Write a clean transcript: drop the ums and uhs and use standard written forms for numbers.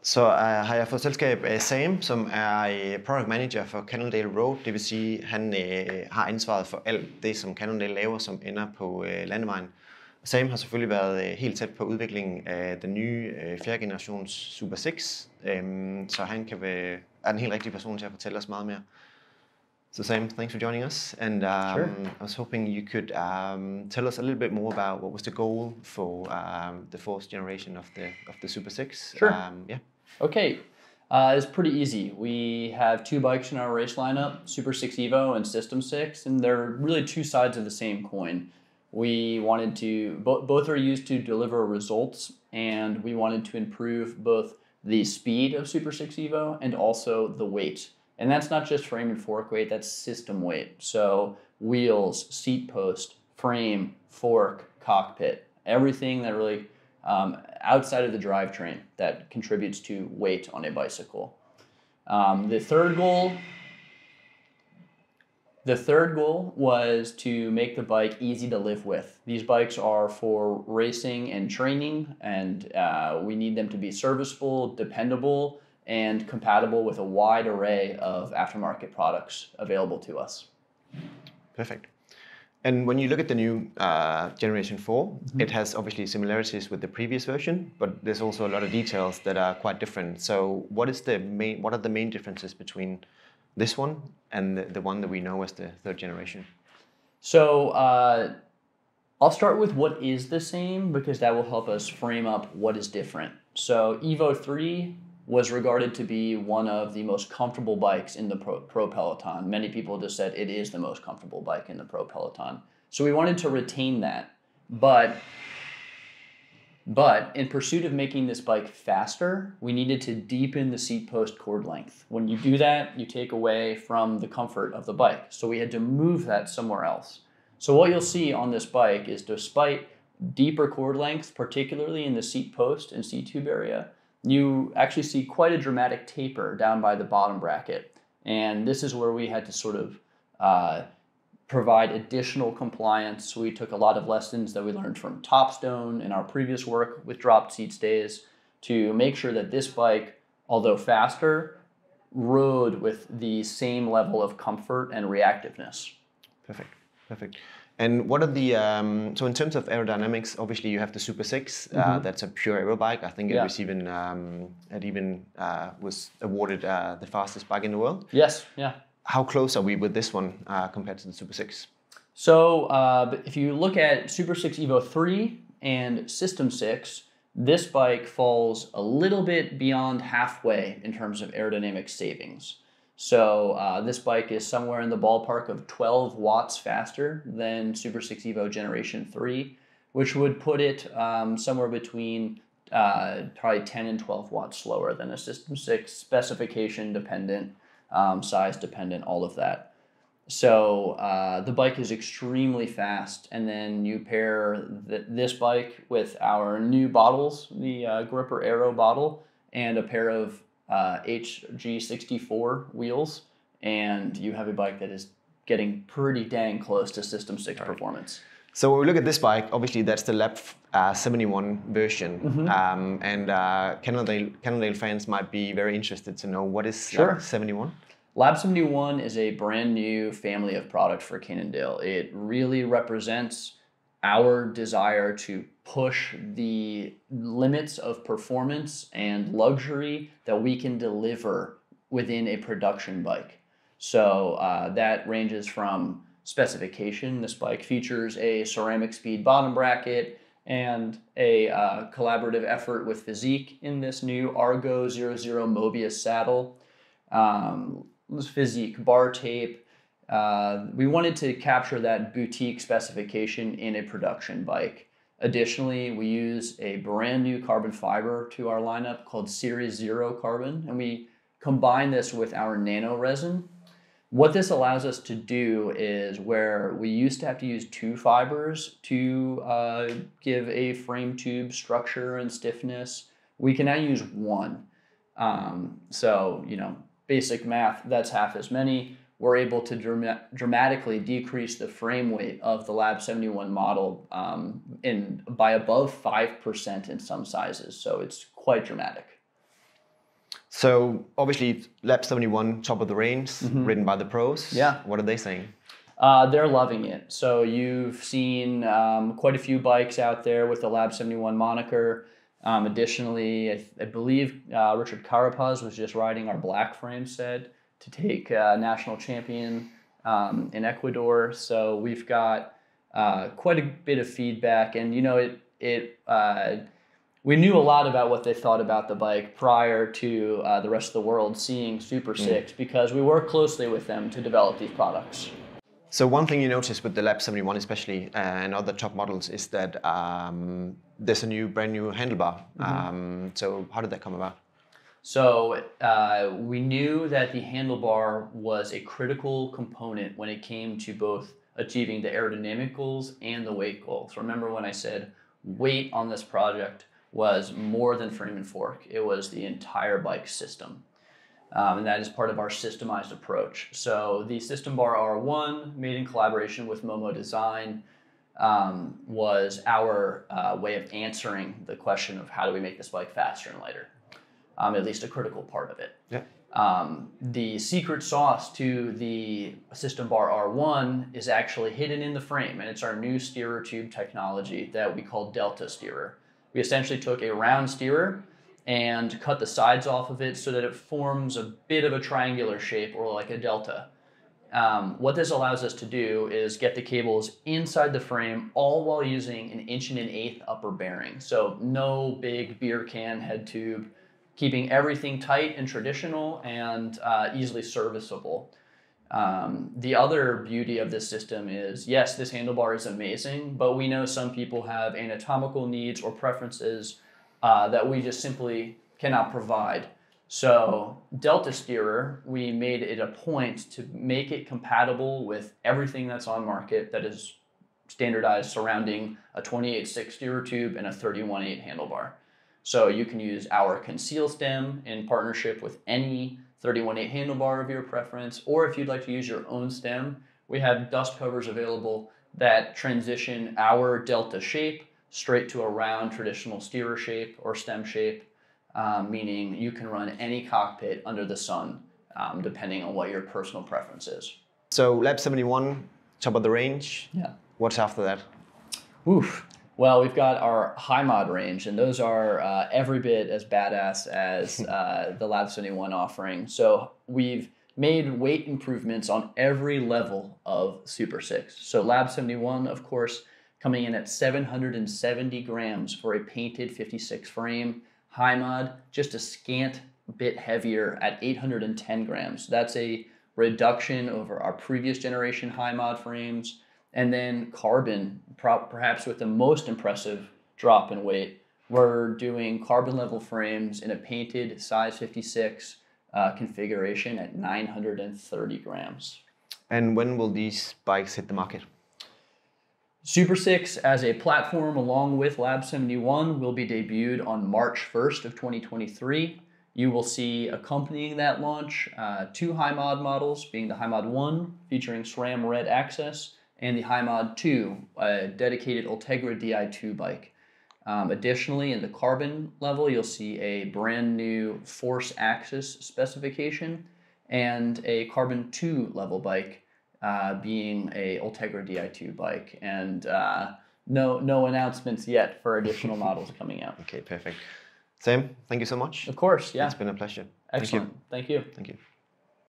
Så har jeg fået selskab af Sam, som er product manager for Cannondale Road. Det vil sige, han har ansvaret for alt det, som Cannondale laver, som ender på landevejen. Sam har selvfølgelig været helt tæt på udviklingen af den nye 4. generations SuperSix, så han er den helt rigtige person til at fortælle os meget mere. So Sam, thanks for joining us, and Sure. I was hoping you could tell us a little bit more about what was the goal for the 4th generation of the SuperSix. Sure. Yeah. Okay, it's pretty easy. We have two bikes in our race lineup, SuperSix EVO and System 6, and they're really two sides of the same coin. We wanted to, both are used to deliver results, and we wanted to improve both the speed of SuperSix EVO and also the weight. And that's not just frame and fork weight, that's system weight. So wheels, seat post, frame, fork, cockpit, everything that really outside of the drivetrain that contributes to weight on a bicycle. The third goal was to make the bike easy to live with. These bikes are for racing and training, and we need them to be serviceable, dependable, and compatible with a wide array of aftermarket products available to us. Perfect. And when you look at the new Generation 4, it has obviously similarities with the previous version, but there's also a lot of details that are quite different. So what are the main differences between this one and the one that we know as the 3rd generation? So I'll start with what is the same, because that will help us frame up what is different. So EVO 3 was regarded to be one of the most comfortable bikes in the pro peloton. Many people just said it is the most comfortable bike in the pro peloton. So we wanted to retain that, but in pursuit of making this bike faster, we needed to deepen the seat post cord length. When you do that, you take away from the comfort of the bike. So we had to move that somewhere else. So what you'll see on this bike is, despite deeper cord lengths, particularly in the seat post and seat tube area, you actually see quite a dramatic taper down by the bottom bracket. And this is where we had to sort of provide additional compliance. We took a lot of lessons that we learned from Topstone and our previous work with dropped seat stays to make sure that this bike, although faster, rode with the same level of comfort and reactiveness. Perfect, perfect. And what are the, so in terms of aerodynamics, obviously you have the SuperSix, that's a pure aero bike. I think it even was awarded the fastest bike in the world. Yes, yeah. How close are we with this one compared to the SuperSix? So if you look at SuperSix EVO 3 and System 6, this bike falls a little bit beyond halfway in terms of aerodynamic savings. So this bike is somewhere in the ballpark of 12 watts faster than SuperSix EVO Generation 3, which would put it somewhere between probably 10 and 12 watts slower than a System 6, specification dependent, size dependent, all of that. So the bike is extremely fast, and then you pair this bike with our new bottles, the Gripper Aero bottle, and a pair of HG64 wheels, and you have a bike that is getting pretty dang close to System 6 performance. So when we look at this bike, obviously that's the Lab 71 version, and Cannondale fans might be very interested to know, what is Lab 71? Lab 71 is a brand new family of products for Cannondale. It really represents our desire to push the limits of performance and luxury that we can deliver within a production bike. So that ranges from specification. This bike features a ceramic speed bottom bracket and a collaborative effort with Physique in this new Argo 00 Mobius saddle. Physique bar tape. We wanted to capture that boutique specification in a production bike. Additionally, we use a brand new carbon fiber to our lineup called Series 0 Carbon, and we combine this with our nano resin. What this allows us to do is, where we used to have to use 2 fibers to give a frame tube structure and stiffness, we can now use 1. So, basic math, that's half as many. We're able to dramatically decrease the frame weight of the Lab 71 model by above 5% in some sizes. So it's quite dramatic. So obviously Lab 71, top of the range, ridden by the pros. Yeah. What are they saying? They're loving it. So you've seen quite a few bikes out there with the Lab 71 moniker. Additionally, I believe Richard Carapaz was just riding our black frame set to take national champion in Ecuador. So we've got quite a bit of feedback, and you know, we knew a lot about what they thought about the bike prior to the rest of the world seeing SuperSix because we work closely with them to develop these products. So one thing you notice with the Lab 71 especially and other top models is that there's a brand new handlebar. So how did that come about? So we knew that the handlebar was a critical component when it came to both achieving the aerodynamic goals and the weight goals. Remember when I said weight on this project was more than frame and fork. It was the entire bike system. And that is part of our systemized approach. So the System Bar R1, made in collaboration with Momo Design, was our way of answering the question of how do we make this bike faster and lighter, at least a critical part of it. Yeah. The secret sauce to the System Bar R1 is actually hidden in the frame, and it's our new steerer tube technology that we call Delta Steerer. We essentially took a round steerer and cut the sides off of it so that it forms a bit of a triangular shape or like a delta. What this allows us to do is get the cables inside the frame all while using an 1.125" upper bearing. So no big beer can head tube, keeping everything tight and traditional and easily serviceable. The other beauty of this system is, yes, this handlebar is amazing, but we know some people have anatomical needs or preferences that we just simply cannot provide. So Delta Steerer, we made it a point to make it compatible with everything that's on market that is standardized surrounding a 28.6 steerer tube and a 31.8 handlebar. So you can use our conceal stem in partnership with any 31.8 handlebar of your preference, or if you'd like to use your own stem, we have dust covers available that transition our Delta shape straight to a round traditional steerer shape or stem shape, meaning you can run any cockpit under the sun, depending on what your personal preference is. So Lab 71, top of the range. Yeah. What's after that? Oof. Well, we've got our high mod range, and those are every bit as badass as the Lab 71 offering. So we've made weight improvements on every level of SuperSix. So Lab 71, of course, coming in at 770 grams for a painted 56 frame. High mod, just a scant bit heavier at 810 grams. That's a reduction over our previous generation high mod frames. And then carbon, perhaps with the most impressive drop in weight, we're doing carbon level frames in a painted size 56 configuration at 930 grams. And when will these bikes hit the market? SuperSix as a platform along with Lab 71 will be debuted on March 1st of 2023. You will see accompanying that launch 2 high mod models, being the High Mod 1 featuring SRAM Red Access, and the High Mod 2, a dedicated Ultegra Di2 bike. Additionally, in the carbon level, you'll see a brand new Force Axis specification and a Carbon 2 level bike, being a Ultegra Di2 bike. And no announcements yet for additional models coming out. Okay, perfect. Sam, thank you so much. Of course, yeah. It's been a pleasure. Excellent. Thank you. Thank you.